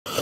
Hoy,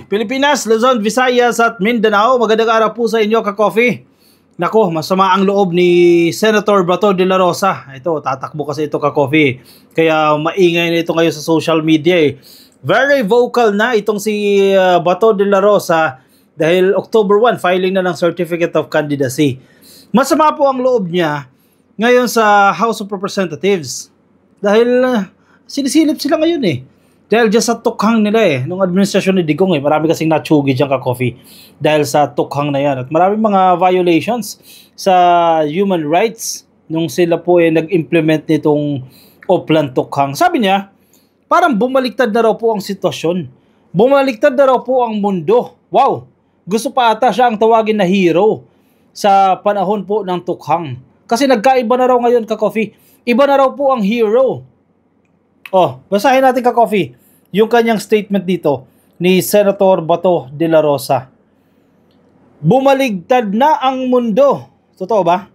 Pilipinas, Luzon, Visayas at Mindanao, magandang araw po sa inyo ka-coffee. Nako, masama ang loob ni Senator Bato de la Rosa. Ito, tatakbo kasi ito ka-coffee. Kaya maingay na ito ngayon sa social media eh. Very vocal na itong si Bato de la Rosa dahil October 1, filing na ng Certificate of Candidacy. Masama po ang loob niya ngayon sa House of Representatives. Dahil sinisilip sila ngayon eh. Dahil dyan sa tukhang nila eh, nung administrasyon ni Digong eh, marami kasing natsugi dyan ka-coffee dahil sa tukhang na yan. At maraming mga violations sa human rights nung sila po eh nag-implement nitong Oplan tukhang. Sabi niya, parang bumaliktad na raw po ang sitwasyon. Bumaliktad na raw po ang mundo. Wow! Gusto pa ata siya ang tawagin na hero sa panahon po ng tukhang. Kasi nagkaiba na raw ngayon ka-coffee. Iba na raw po ang hero. Oh, basahin natin ka-coffee yung kanyang statement dito ni Senator Bato de la Rosa. Bumaligtad na ang mundo. Totoo ba?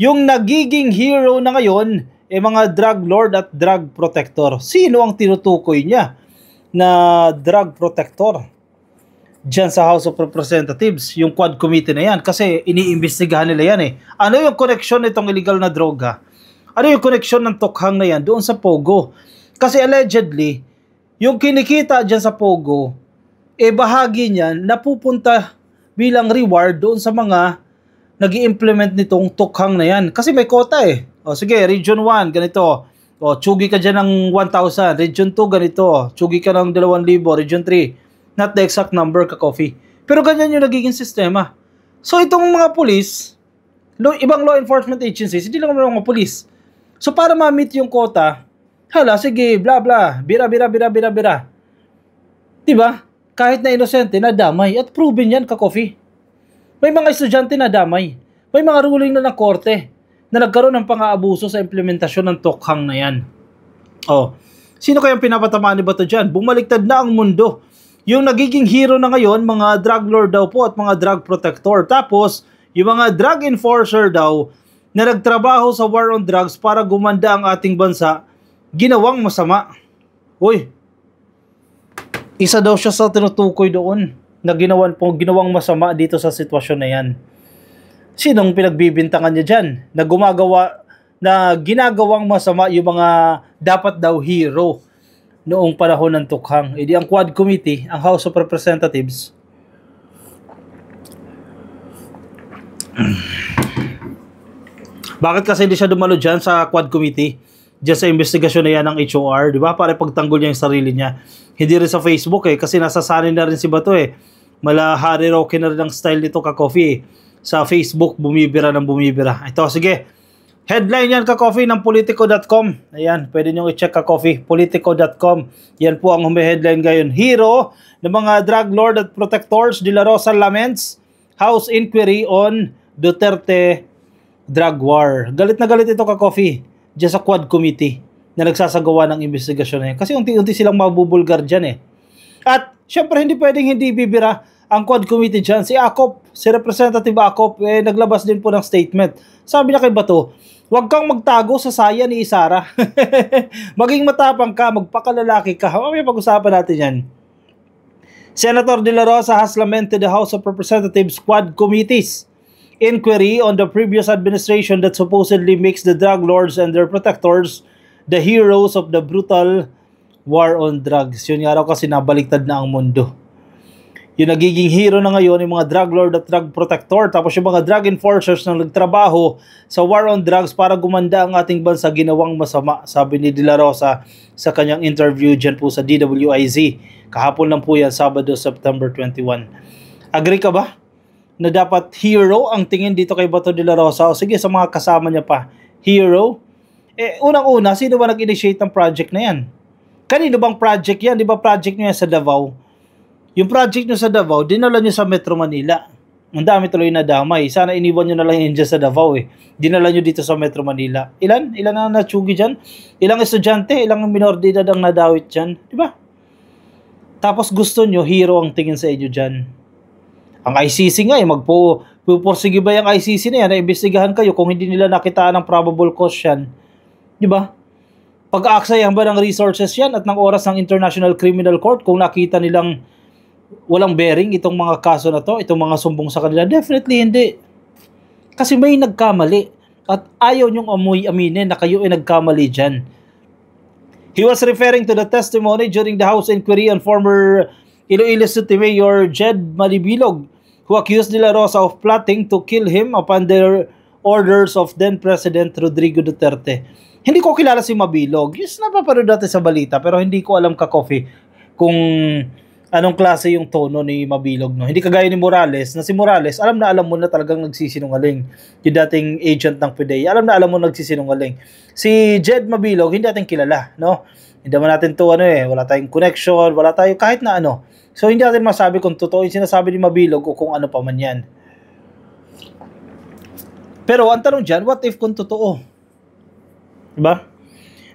Yung nagiging hero na ngayon ay mga drug lord at drug protector. Sino ang tinutukoy niya na drug protector? Diyan sa House of Representatives, yung Quad Committee na yan. Kasi iniimbestigahan nila yan eh. Ano yung connection nitong illegal na droga? Ano yung connection ng tukhang na yan doon sa Pogo? Kasi allegedly, yung kinikita dyan sa Pogo, bahagi niyan napupunta bilang reward doon sa mga nag-i-implement nitong tukhang na yan. Kasi may quota eh. O sige, Region 1, ganito. O, tsugi ka dyan ng 1,000. Region 2, ganito. Tsugi ka ng 2,000. Region 3. Not the exact number ka-coffee. Pero ganyan yung nagiging sistema. So itong mga police, ibang law enforcement agencies, hindi lang mga police. So para ma-meet yung quota, hala, sige, bla bla, bira. Diba? Kahit na inosente, nadamay. At proven yan, ka-coffee. May mga estudyante na damay. May mga ruling na ng korte na nagkaroon ng pang-aabuso sa implementasyon ng tukhang na yan. Oh, sino kayang pinapatamaan ni Bato dyan? Bumaliktad na ang mundo. Yung nagiging hero na ngayon, mga drug lord daw po at mga drug protector. Tapos, yung mga drug enforcer daw, na nagtrabaho sa war on drugs para gumanda ang ating bansa, ginawang masama. Uy, isa daw siya sa tinutukoy doon na ginawang masama dito sa sitwasyon na yan. Sinong pinagbibintangan niya dyan? Na ginagawang masama yung mga dapat daw hero noong panahon ng tukhang. Di ang Quad Committee, ang House of Representatives, bakit kasi hindi siya dumalo dyan sa Quad Committee? Dyan sa investigasyon na yan ng HOR, di ba? Para pagtanggol niya yung sarili niya. Hindi rin sa Facebook eh, kasi nasasanay na rin si Bato eh. Mala Harry Roque na rin ang style nito ka-coffee eh. Sa Facebook, bumibira ng bumibira. Ito, sige. Headline yan ka-coffee ng Politico.com. Ayan, pwede nyo i-check ka-coffee. Politico.com. Yan po ang headline ngayon. Hero ng mga drug lord at protectors, De La Rosa laments House inquiry on Duterte drug war. Galit na galit ito ka-coffee dyan sa Quad Committee na nagsasagawa ng investigasyon na yan. Kasi unti-unti silang mabubulgar dyan eh. At syempre hindi pwedeng hindi bibira ang Quad Committee dyan. Si Acop, si Representative Acop, naglabas din po ng statement. Sabi niya kay Bato, huwag kang magtago sa saya ni Isara. Maging matapang ka, magpakalalaki ka. Mamaya pag-usapan natin yan. Senator De La Rosa has lamented the House of Representatives Quad Committee's inquiry on the previous administration that supposedly makes the drug lords and their protectors the heroes of the brutal war on drugs. Yun nga raw kasi nabaliktad na ang mundo. Yung nagiging hero na ngayon yung mga drug lord at drug protector, tapos yung mga drug enforcers na nagtrabaho sa war on drugs para gumanda ang ating bansa, ginawang masama, sabi ni De La Rosa sa kanyang interview dyan po sa DWIZ. Kahapon lang po yan, Sabado, September 21. Agree ka ba na dapat hero ang tingin dito kay Bato de la Rosa? O sige, sa mga kasama niya pa, hero? Unang-una, sino ba nag-initiate ng project na yan? Kanino bang project yan? Di ba project niya sa Davao? Yung project niya sa Davao, dinala niyo sa Metro Manila. Ang dami tuloy na damay. Sana iniwan nyo na lang yun dyan sa Davao eh. Dinala nyo dito sa Metro Manila. Ilan ang natsugi dyan? Ilang estudyante, ilang minor de edad ang nadawit dyan? Di ba? Tapos gusto nyo, hero ang tingin sa inyo dyan. Ang ICC nga eh, Pupursige ba yung ICC na yan na imbestigahan kayo kung hindi nila nakitaan ng probable cause yan? Di ba? Pag-aaksayan ba ng resources yan at ng oras ng International Criminal Court kung nakita nilang walang bearing itong mga kaso na to, itong mga sumbong sa kanila? Definitely hindi. Kasi may nagkamali at ayaw nyong aminin na kayo ay nagkamali dyan. He was referring to the testimony during the House inquiry on former Iloilo City Mayor Jed Malibilog, who accused De La Rosa of plotting to kill him upon the orders of then-President Rodrigo Duterte. Hindi ko kilala si Mabilog. Yes, napapanood natin sa balita, pero hindi ko alam ka-coffee kung anong klase yung tono ni Mabilog. No? Hindi kagaya ni Morales, na si Morales, alam mo na talagang nagsisinungaling. Yung dating agent ng PDEA, alam mo nagsisinungaling. Si Jed Mabilog, hindi natin kilala. No? Hindi naman natin to wala tayong connection, wala tayong kahit na ano. So, hindi natin masabi kung totoo yung sinasabi ni Mabilog o kung ano pa man yan. Pero, ang tanong dyan, what if kung totoo? Diba?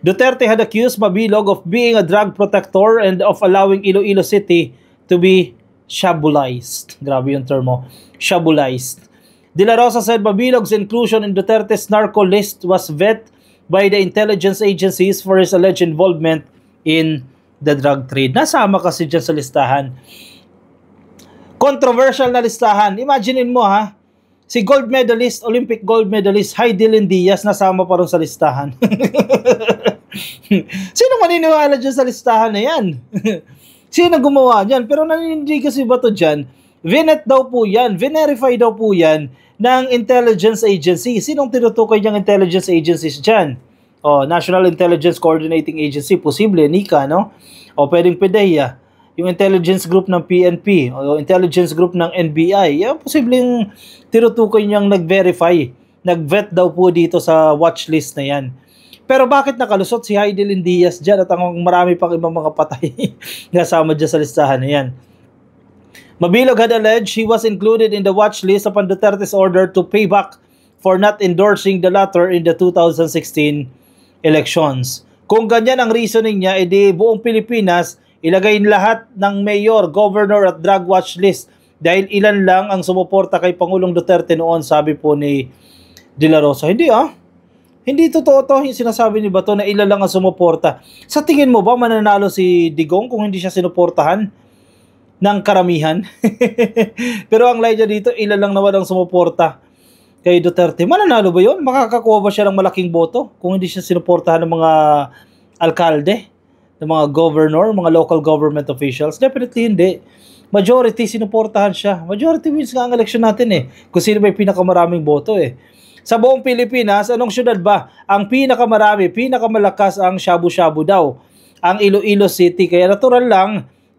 Duterte had accused Mabilog of being a drug protector and of allowing Iloilo City to be shabulized. Grabe yung termo. Shabulized. De La Rosa said Mabilog's inclusion in Duterte's narco list was vet by the intelligence agencies for his alleged involvement in the drug trade. Nasama kasi dyan sa listahan. Controversial na listahan. Imaginein mo si gold medalist, Olympic gold medalist, Heidelin Diaz, nasama pa rin sa listahan. Sino maniniwala dyan sa listahan na yan? Sino gumawa dyan? Pero nanindig kasi ba to dyan? Vinet daw po yan, verify daw po yan ng intelligence agency. Sinong tinutukoy niyang intelligence agencies dyan? National Intelligence Coordinating Agency, posible, NICA, no? O pwedeng PDEA, yung intelligence group ng PNP, o intelligence group ng NBI, yan, posibleng tinutukoy niyang nag-verify, nag-vet daw po dito sa watchlist na yan. Pero bakit nakalusot si Heidelin Diaz dyan at ang marami pang ibang mga patay nasama dyan sa listahan na yan? Mabilog had alleged he was included in the watchlist upon Duterte's order to pay back for not endorsing the latter in the 2016 elections. Kung ganyan ang reasoning niya, edi buong Pilipinas, ilagay lahat ng mayor, governor at drug watch list dahil ilan lang ang sumuporta kay Pangulong Duterte noon, sabi po ni De La Rosa. Hindi totoo to yung sinasabi ni Bato na ilan lang ang sumuporta. Sa tingin mo ba mananalo si Digong kung hindi siya sinuportahan ng karamihan? Pero ang lie niya dito, ilan lang naman ang sumuporta kay Duterte. Mananalo ba yun? Makakakuha ba siya ng malaking boto kung hindi siya sinuportahan ng mga alkalde, ng mga governor, mga local government officials? Definitely hindi. Majority sinuportahan siya. Majority wins nga ang election natin kung sino may pinakamaraming boto Sa buong Pilipinas, anong syudad ba? Ang pinakamarami, pinakamalakas ang shabu-shabu daw. Ang Iloilo City. Kaya natural lang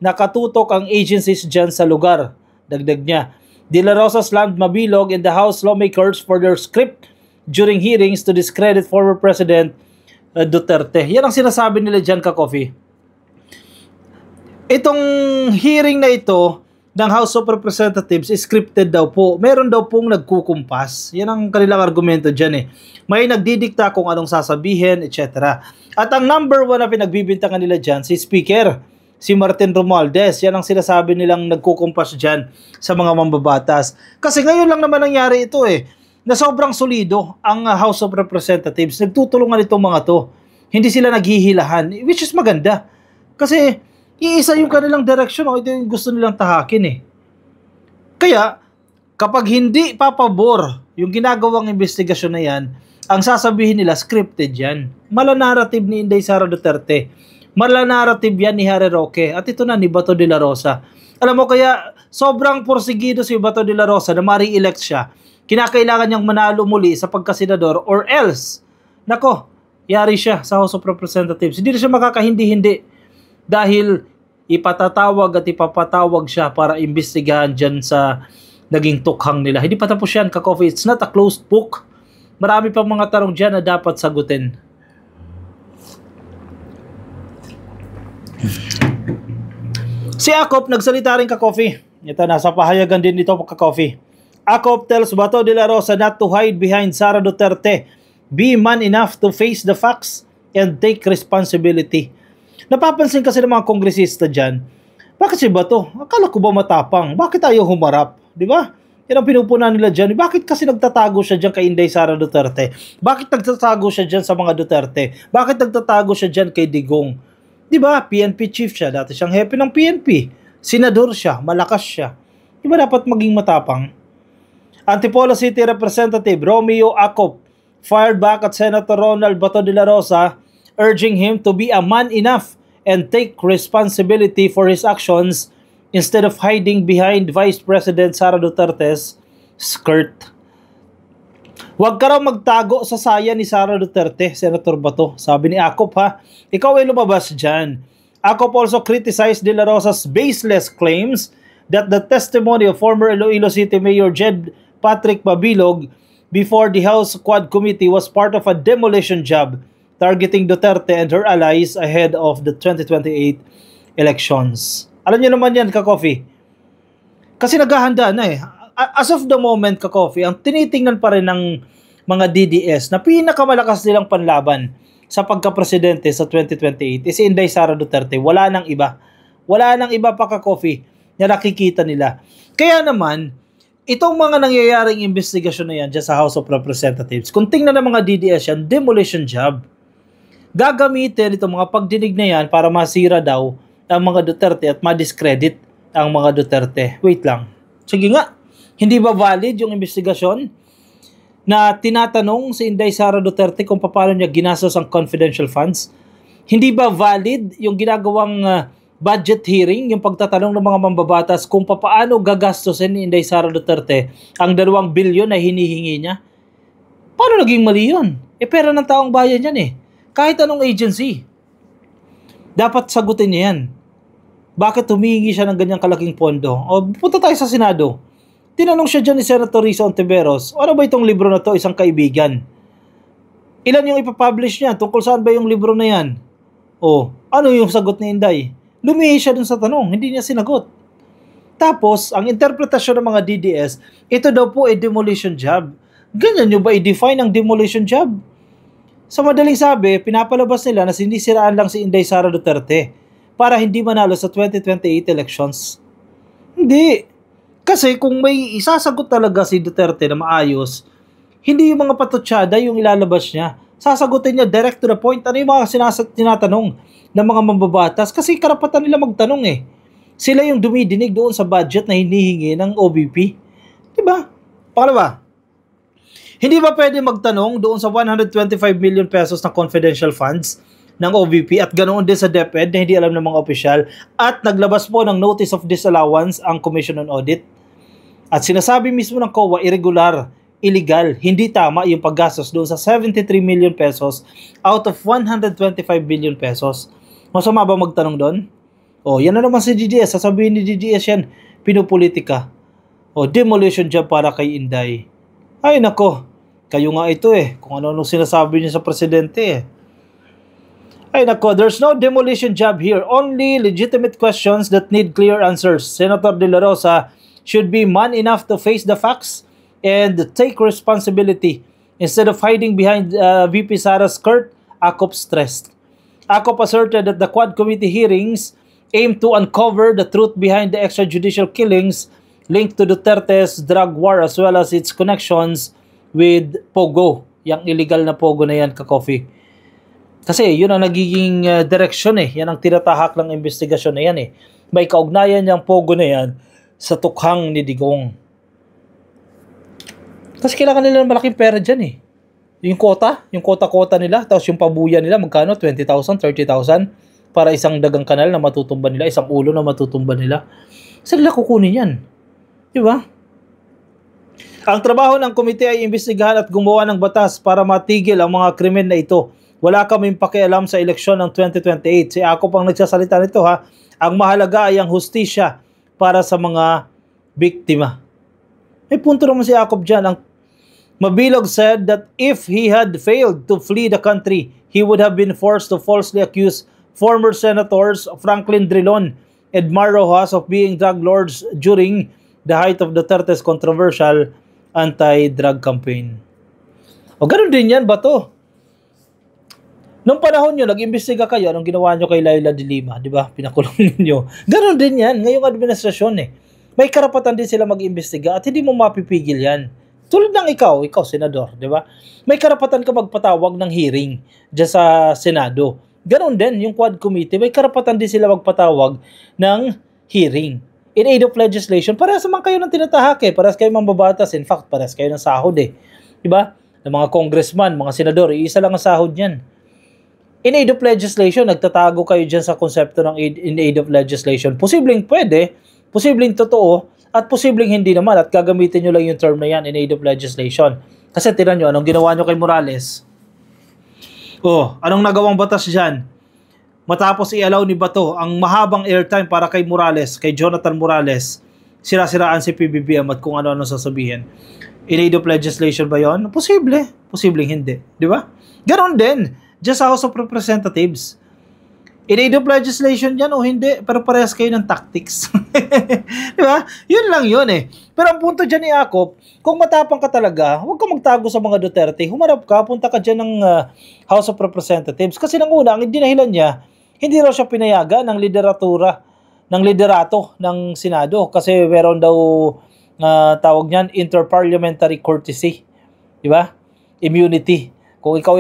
nakatutok ang agencies dyan sa lugar. Dagdag niya. De La Rosa slammed Mabilog and the House lawmakers for their script during hearings to discredit former President Duterte. Yan ang sinasabi nila dyan, ka-coffee. Itong hearing na ito ng House of Representatives, scripted daw po. Meron daw pong nagkukumpas. Yan ang kanilang argumento dyan May nagdidikta kung anong sasabihin, etc. At ang number one na pinagbibintangan nila dyan, si Speaker, si Martin Romualdez. Yan ang sinasabi nilang nagkukumpas dyan sa mga mambabatas. Kasi ngayon lang naman nangyari ito na sobrang solido ang House of Representatives. Nagtutulungan itong mga to. Hindi sila naghihilahan, which is maganda. Kasi iisa yung kanilang direction ito yung gusto nilang tahakin Kaya, kapag hindi papabor yung ginagawang investigasyon na yan, ang sasabihin nila, scripted yan. Mala-narrative ni Inday Sara Duterte. Mala-narrative yan ni Harry Roque. At ito na ni Bato de la Rosa. Alam mo kaya, sobrang porsigido si Bato de la Rosa na ma-re-elect siya. Kinakailangan niyang manalo muli sa pagkasenador or else, nako, yari siya sa House of Representatives. Hindi na siya makakahindi-hindi dahil ipatatawag at ipapatawag siya para imbestigahan dyan sa naging tukhang nila. Hindi pa tapos yan, ka-coffee. It's not a closed book. Marami pang mga tanong dyan na dapat sagutin. Si Acop nagsalita rin, ka-coffee. Ito, nasa pahayagan din dito, ka-coffee. Acop tells Bato de la Rosa not to hide behind Sara Duterte. Be man enough to face the facts and take responsibility. Napapansin kasi ng mga kongresista dyan, bakit si Bato? Akala ko ba matapang? Bakit ayaw humarap? Di ba? Yan ang pinupuna nila dyan. Bakit kasi nagtatago siya dyan kay Inday Sara Duterte? Bakit nagtatago siya dyan sa mga Duterte? Bakit nagtatago siya dyan kay Digong? Di ba? PNP chief siya. Dati siyang hepe ng PNP. Senador siya. Malakas siya. Di ba dapat maging matapang? Antipolo City Representative Romeo Acop fired back at Senator Ronald Bato de la Rosa, urging him to be a man enough and take responsibility for his actions instead of hiding behind Vice President Sara Duterte's skirt. Huwag ka raw magtago sa saya ni Sara Duterte, Senator Bato. Sabi ni Acop ha, ikaw ay lumabas dyan. Acop also criticized De La Rosa's baseless claims that the testimony of former Iloilo City Mayor Jed Patrick Babilog before the House Quad Committee was part of a demolition job targeting Duterte and her allies ahead of the 2028 elections. Alam niyo naman yan, Ka-Coffee. Kasi naghahanda na eh. As of the moment, Ka-Coffee, ang tinitingnan pa rin ng mga DDS na pinakamalakas nilang panlaban sa pagka-presidente sa 2028 is Inday Sara Duterte. Wala nang iba. Wala nang iba pa, Ka-Coffee, na nakikita nila. Kaya naman, itong mga nangyayaring investigasyon na yan dyan sa House of Representatives, kung tingnan ng mga DDS yan, demolition job. Gagamitin itong mga pagdinig na yan para masira daw ang mga Duterte at ma-discredit ang mga Duterte. Wait lang. Sige nga, hindi ba valid yung investigasyon na tinatanong si Inday Sara Duterte kung paano niya ginastos ang confidential funds? Hindi ba valid yung ginagawang budget hearing, yung pagtatanong ng mga mambabatas kung paano gagastosin ni Inday Sara Duterte ang 2 bilyon na hinihingi niya? Paano naging mali yun? Pera ng taong bayan yan eh. Kahit anong agency, dapat sagutin niya yan. Bakit humihingi siya ng ganyang kalaking pondo? O punta tayo sa Senado. Tinanong siya dyan ni Senator Risa Ontiveros, ano ba itong libro na to, Isang Kaibigan? Ilan yung ipapublish niya? Tungkol saan ba yung libro na yan? O, ano yung sagot ni Inday? Lumihi siya dun sa tanong, hindi niya sinagot. Tapos, ang interpretasyon ng mga DDS, ito daw po ay demolition job. Ganyan nyo ba i-define ang demolition job? Sa madaling sabi, pinapalabas nila na sinisiraan lang si Inday Sara Duterte para hindi manalo sa 2028 elections. Hindi. Kasi kung may isasagot talaga si Duterte na maayos, hindi yung mga patutsada yung ilalabas niya. Sasagutin niya direct to the point. Ano yung mga tinatanong ng mga mambabatas? Kasi karapatan nila magtanong eh. Sila yung dumidinig doon sa budget na hinihingi ng OBP. Diba? Pangalawa, hindi ba pwede magtanong doon sa 125 million pesos na confidential funds ng OVP at ganoon din sa DepEd na hindi alam ng mga opisyal at naglabas po ng notice of disallowance ang Commission on Audit at sinasabi mismo ng COA irregular, illegal, hindi tama yung paggastos doon sa 73 million pesos out of 125 billion pesos. Masama ba magtanong doon? O, yan na naman si DDS. Sasabihin ni DDS yan, pinupolitika. O, demolition job para kay Inday. Ay nako, kayo nga ito eh. Kung ano-ano sinasabi niya sa presidente eh. Ay nako, there's no demolition job here. Only legitimate questions that need clear answers. Senator De La Rosa should be man enough to face the facts and take responsibility instead of hiding behind VP Sara's skirt, Acop stressed. Acop asserted that the Quad Committee hearings aim to uncover the truth behind the extrajudicial killings linked to Duterte's drug war as well as its connections with Pogo. Yang illegal na Pogo na yan, Ka-Coffee. Kasi yun ang nagiging direksyon eh. Yan ang tinatahak ng investigasyon na yan eh. May kaugnayan yung Pogo na yan sa tukhang ni Digong. Kasi kailangan nila ng malaking pera dyan eh. Yung kota nila, tapos yung pabuya nila, magkano? 20,000, 30,000 para isang dagang kanal na matutumban nila, isang ulo na matutumban nila. Saan nila kukunin yan? Diba? Ang trabaho ng komite ay imbestigahan at gumawa ng batas para matigil ang mga krimen na ito. Wala kaming pakialam sa eleksyon ng 2028. Si Acop ang nagsasalita nito ha. Ang mahalaga ay ang hustisya para sa mga biktima. May punto naman si Acop dyan. Ang Mabilog said that if he had failed to flee the country, he would have been forced to falsely accuse former Senators Franklin Drilon and Mar Rojas of being drug lords during the height of Duterte's controversial anti-drug campaign. O ganun din yan ba to? Nung panahon nyo, nag-imbestiga kayo, anong ginawa nyo kay Laila de Lima, di ba? Pinakulong ninyo. Ganon din yan, ngayong administrasyon eh. may karapatan din sila mag-imbestiga at hindi mo mapipigil yan. Tulad ng ikaw senador, di ba? May karapatan ka magpatawag ng hearing dyan sa Senado. Ganon din, yung Quad Committee, may karapatan din sila magpatawag ng hearing. In aid of legislation, parehas naman kayo ng tinatahak parehas kayo mambabatas, in fact, parehas kayo ng sahod Di ba? Ng mga congressman, mga senador, iisa lang ang sahod yan. In aid of legislation, nagtatago kayo dyan sa konsepto ng in aid of legislation. Posibleng pwede, posibleng totoo, at posibleng hindi naman, at gagamitin nyo lang yung term na yan, in aid of legislation. Kasi tinan nyo, anong ginawa nyo kay Morales? Anong nagawang batas dyan? Matapos i-allow ni Bato ang mahabang airtime para kay Morales, kay Jonathan Morales, sira-siraan si PBBM at kung ano-ano sasabihin. In aid of legislation ba yon? Posible. Posibleng hindi. Di ba? Ganon din. Just sa House of Representatives. In aid of legislation yan o hindi, pero parehas kayo ng tactics. Di ba? Yun lang yun Pero ang punto dyan ni Akop, kung matapang ka talaga, huwag ka magtago sa mga Duterte. Humarap ka, punta ka dyan ng House of Representatives. Kasi nang una, ang dinahilan niya, hindi raw siya pinayaga ng liderato ng Senado. Kasi meron daw tawag niyan, interparliamentary courtesy. Di ba? Immunity. Kung ikaw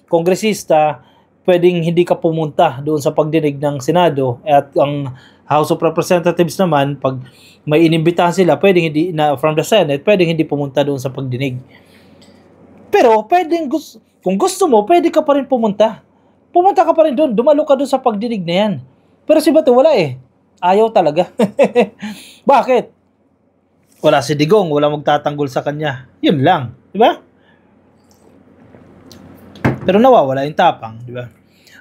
kongresista, pwedeng hindi ka pumunta doon sa pagdinig ng Senado at ang House of Representatives naman, pag may inimbitahan sila, pwedeng hindi from the Senate, pwedeng hindi pumunta doon sa pagdinig. Pero pwedeng kung gusto mo, pwede ka pa rin pumunta. Pumunta ka pa rin doon, dumalo ka doon sa pagdinig na yan. Pero si Bato wala Ayaw talaga. Bakit? Wala si Digong, wala magtatanggol sa kanya. Yun lang, di ba? Pero nawawala yung tapang, di ba?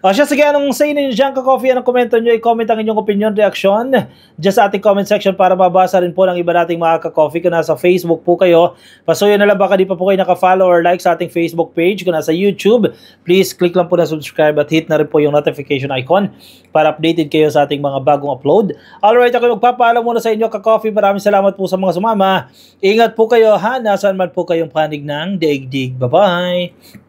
Siya, sige, anong say ninyo dyan, ka-coffee? Anong komento nyo? I-comment ang inyong opinion, reaction dyan sa ating comment section para mabasa rin po ng iba nating mga ka-coffee. Kung nasa Facebook po kayo, pasuyo na lang baka di pa po kayo naka-follow or like sa ating Facebook page. Kung nasa YouTube, please click lang po na subscribe at hit na rin po yung notification icon para updated kayo sa ating mga bagong upload. Alright, ako magpapaalam muna sa inyo, ka-coffee. Maraming salamat po sa mga sumama. Ingat po kayo, nasaan man po kayong panig ng daigdig. Bye-bye!